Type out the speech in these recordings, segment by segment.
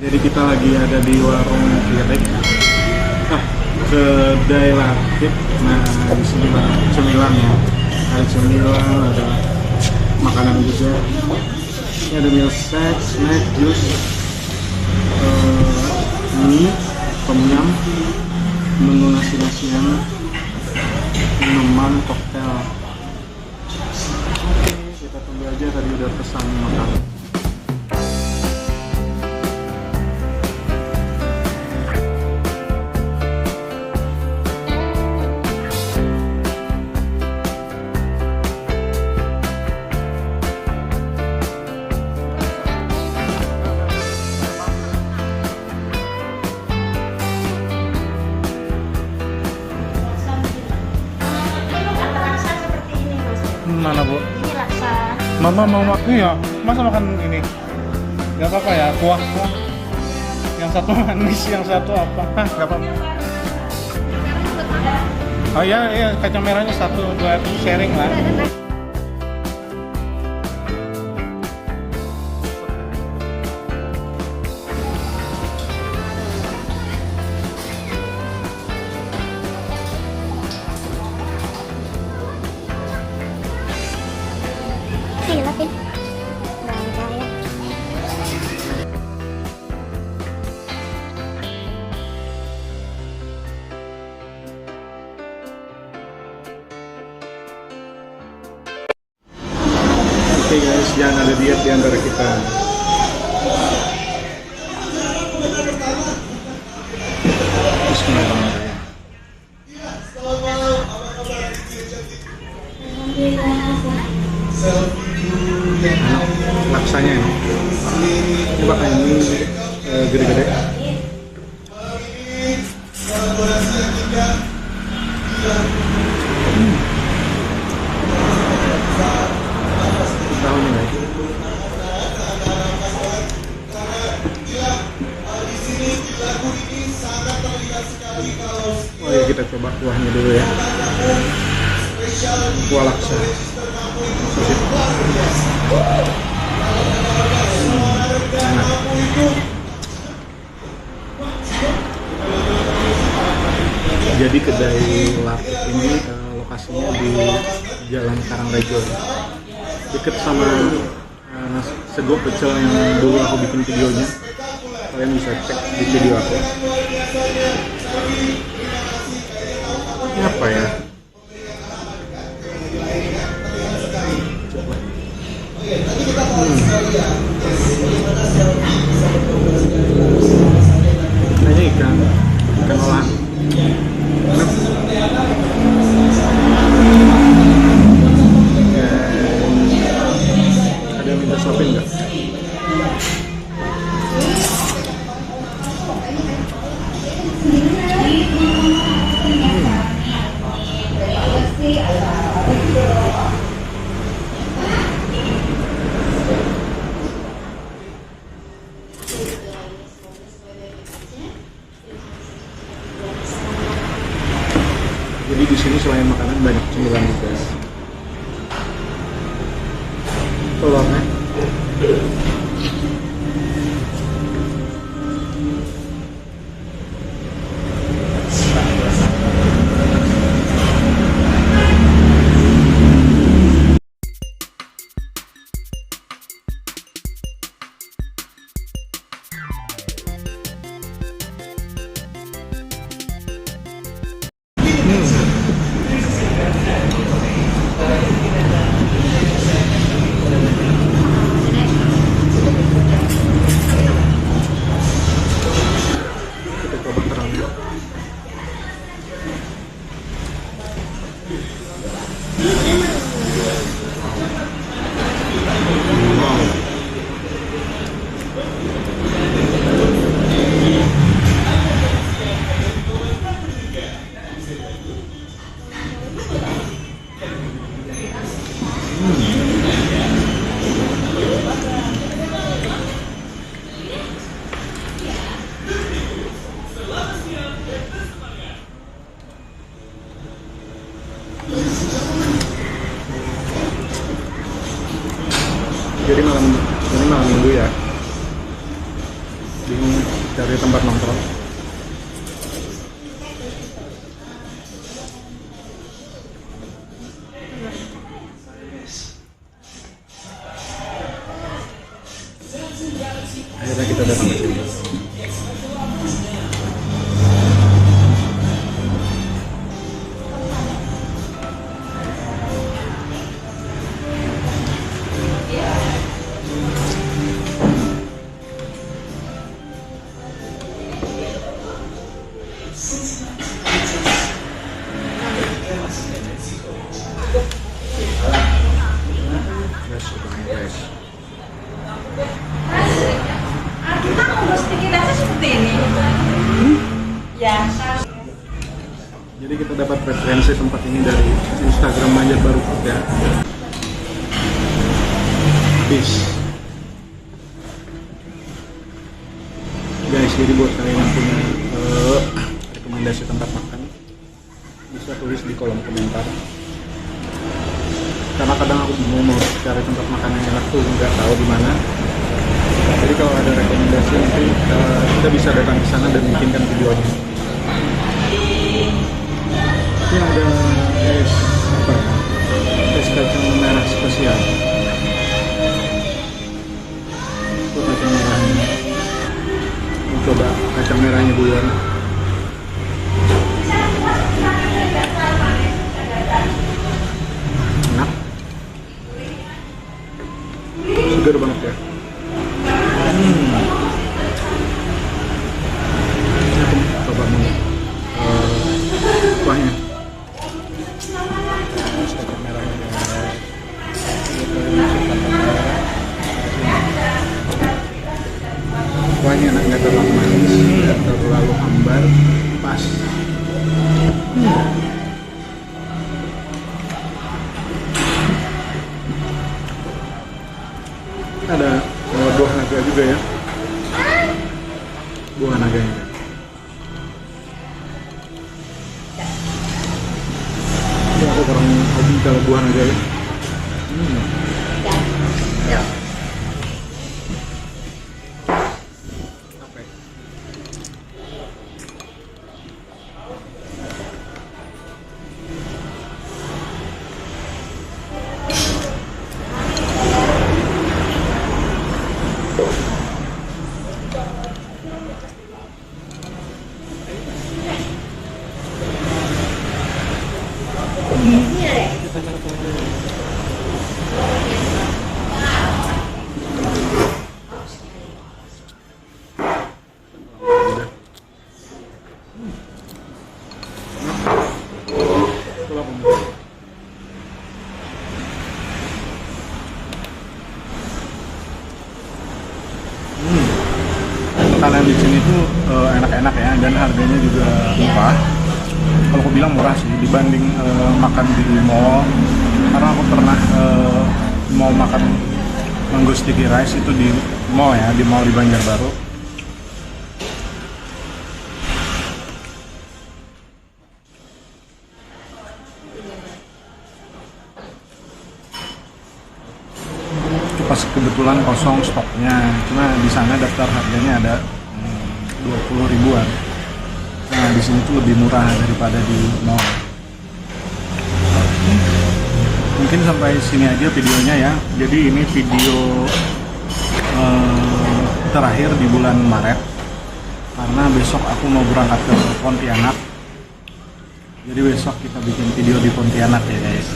Jadi kita lagi ada di warung Kirek. Kedai Latif. Nah, di sini banyak cemilan ya. Ada cemilan, ada makanan juga. Ini ada milkshake, snack, jus, mie, tom yum, menu nasi-nasian, minuman, koktail. Kita tunggu aja, tadi udah pesan makanan. Mana bu? Ini laksa. Mama mau makan ya? Masa makan ini? Gak apa-apa ya, kuah. Yang satu manis, yang satu apa? Gak apa-apa. Oh iya, kacang merahnya satu buat sharing lah. Gila sih. Bangga ya. Oke guys, jangan ada diet di antara kita. Bismillahirrahmanirrahim. Laksanya ini. Coba kayak ini gede-gede. Tahu nih guys. Oh ya, kita coba kuahnya dulu ya. Kuah laksa. Enak. Jadi kedai Latif ini lokasinya di Jalan Karangrejo, deket sama Sego Pecel yang dulu aku bikin videonya. Kalian bisa cek di video aku. Ini apa ya? Kayaknya ikan olahan. Enak. Ada yang minta suapin nggak? Jadi di sini selain makanan banyak cemilan juga. Telurnya. cari tempat nongkrong. Akhirnya kita datang ke sini. Jadi kita dapat referensi tempat ini dari Instagram Banjarbaru juga. Peace. Guys, jadi buat kalian yang punya rekomendasi tempat makan, bisa tulis di kolom komentar. Karena kadang aku bingung mau cari tempat makan yang enak tuh nggak tahu di mana. Jadi kalau ada rekomendasi nanti kita bisa datang ke sana dan bikinkan videonya. Ini ada es kacang merah spesial. Itu kacang merahnya. Mau coba kacang merahnya duluan. Enak. Segar banget ya. Coba mau kuahnya. Kuahnya enak, nggak terlalu manis, nggak terlalu hambar, pas. Ada buah naga juga ya, buah naganya. Ini aku kurang hobi kalau buah naga ya. Ya. Makanan di sini tuh enak-enak ya, dan harganya juga murah. Kalau aku bilang murah sih dibanding makan di mall. Karena aku pernah mau makan mango sticky rice itu di mall ya, di mall di Banjarbaru. Pas kebetulan kosong stoknya, cuma di sana daftar harganya ada 20 ribuan. Nah di sini tuh lebih murah daripada di mall. Mungkin sampai sini aja videonya ya. Jadi ini video terakhir di bulan Maret, karena besok aku mau berangkat ke Pontianak. Jadi besok kita bikin video di Pontianak ya guys.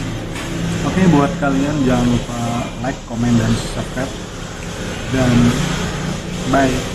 Oke, buat kalian jangan lupa like, komen, dan subscribe. Dan bye.